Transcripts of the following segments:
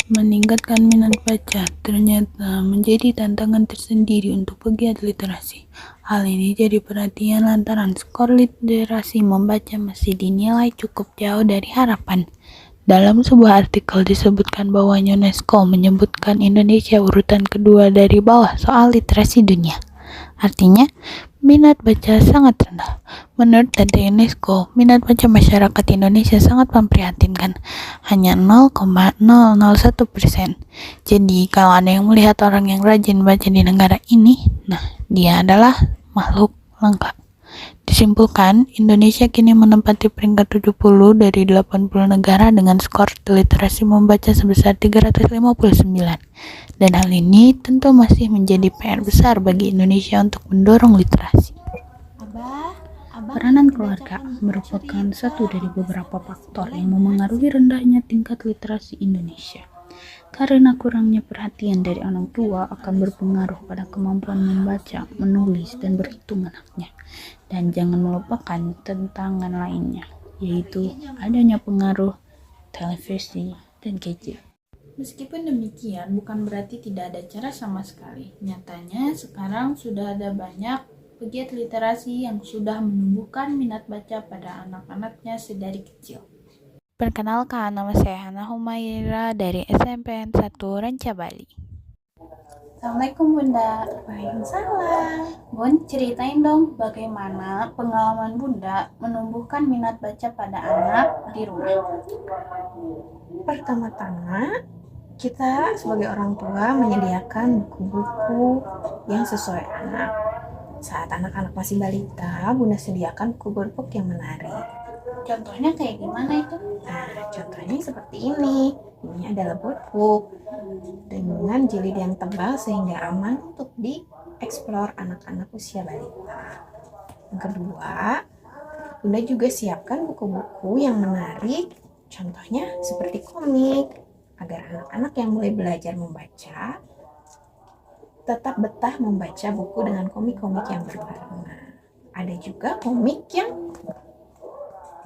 Meningkatkan minat baca ternyata menjadi tantangan tersendiri untuk pegiat literasi. Hal ini jadi perhatian lantaran skor literasi membaca masih dinilai cukup jauh dari harapan. Dalam sebuah artikel disebutkan bahwa UNESCO menyebutkan Indonesia urutan kedua dari bawah soal literasi dunia. Artinya, minat baca sangat rendah. Menurut data UNESCO, minat baca masyarakat Indonesia sangat memprihatinkan, hanya 0,001%. Jadi, kalau ada yang melihat orang yang rajin baca di negara ini, nah, dia adalah makhluk langka. Disimpulkan, Indonesia kini menempati peringkat 70 dari 80 negara dengan skor literasi membaca sebesar 359. Dan hal ini tentu masih menjadi PR besar bagi Indonesia untuk mendorong literasi. Peranan keluarga merupakan satu dari beberapa faktor yang memengaruhi rendahnya tingkat literasi Indonesia. Karena kurangnya perhatian dari orang tua akan berpengaruh pada kemampuan membaca, menulis, dan berhitung anaknya. Dan jangan melupakan tantangan lainnya, yaitu adanya pengaruh televisi dan gadget. Meskipun demikian, bukan berarti tidak ada cara sama sekali. Nyatanya, sekarang sudah ada banyak pegiat literasi yang sudah menumbuhkan minat baca pada anak-anaknya sedari kecil. Perkenalkan, nama saya Hana Humaira dari SMPN 1 Ranca Bali. Assalamualaikum Bunda. Waalaikumsalam. Bun, ceritain dong bagaimana pengalaman Bunda menumbuhkan minat baca pada anak di rumah. Pertama-tama, kita sebagai orang tua menyediakan buku-buku yang sesuai anak. Saat anak-anak masih balita, Bunda sediakan buku-buku yang menarik. Contohnya kayak gimana itu? Nah, contohnya seperti ini. Ini adalah buku dengan jilid yang tebal sehingga aman untuk dieksplor anak-anak usia balita. Yang kedua, Bunda juga siapkan buku-buku yang menarik, contohnya seperti komik, agar anak-anak yang mulai belajar membaca tetap betah membaca buku dengan komik-komik yang berwarna. Ada juga komik yang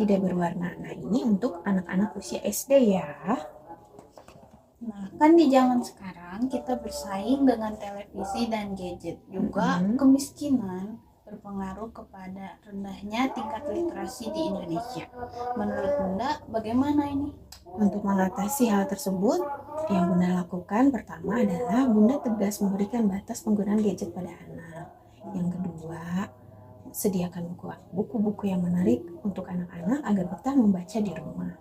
tidak berwarna. Nah, ini untuk anak-anak usia SD ya. Nah, kan di zaman sekarang kita bersaing dengan televisi dan gadget. Juga kemiskinan berpengaruh kepada rendahnya tingkat literasi di Indonesia. Menurut Bunda, bagaimana ini? Untuk mengatasi hal tersebut, yang Bunda lakukan pertama adalah Bunda tegas memberikan batas penggunaan gadget pada anak. Yang kedua, sediakan buku-buku yang menarik untuk anak-anak agar betah membaca di rumah.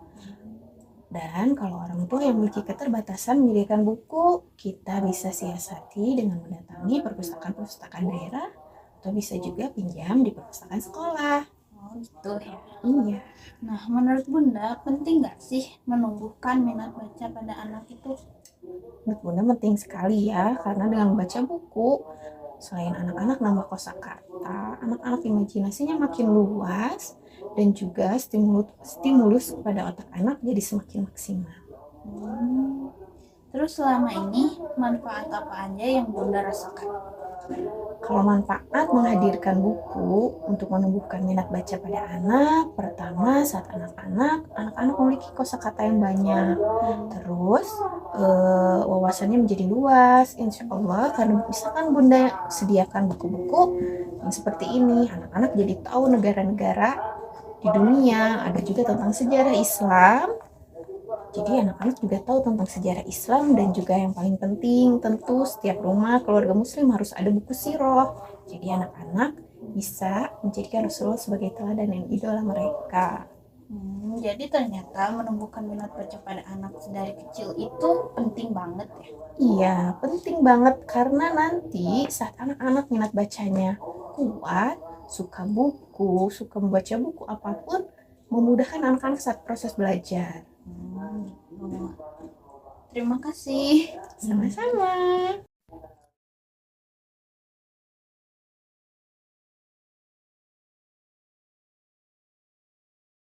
Dan kalau orang tua yang memiliki keterbatasan menyediakan buku, kita bisa siasati dengan mendatangi perpustakaan-perpustakaan daerah atau bisa juga pinjam di perpustakaan sekolah. Oh gitu ya. Iya. Nah, menurut Bunda penting nggak sih menumbuhkan minat baca pada anak itu? Menurut Bunda penting sekali ya, karena dengan membaca buku, selain anak-anak nambah kosakata, anak-anak imajinasinya makin luas dan juga stimulus pada otak anak jadi semakin maksimal. Terus selama ini manfaat apa aja yang Bunda rasakan? Kalau manfaat menghadirkan buku untuk menumbuhkan minat baca pada anak, pertama saat anak-anak memiliki kosakata yang banyak, terus wawasannya menjadi luas, insya Allah. Karena misalkan Bunda sediakan buku-buku yang seperti ini, anak-anak jadi tahu negara-negara di dunia, ada juga tentang sejarah Islam. Jadi anak-anak juga tahu tentang sejarah Islam, dan juga yang paling penting tentu setiap rumah keluarga muslim harus ada buku sirah. Jadi anak-anak bisa menjadikan Rasulullah sebagai teladan dan idola mereka. Jadi ternyata menumbuhkan minat baca pada anak sedari kecil itu penting banget ya? Iya, penting banget karena nanti saat anak-anak minat bacanya kuat, suka buku, suka membaca buku apapun, memudahkan anak-anak saat proses belajar. Terima kasih. Sama-sama.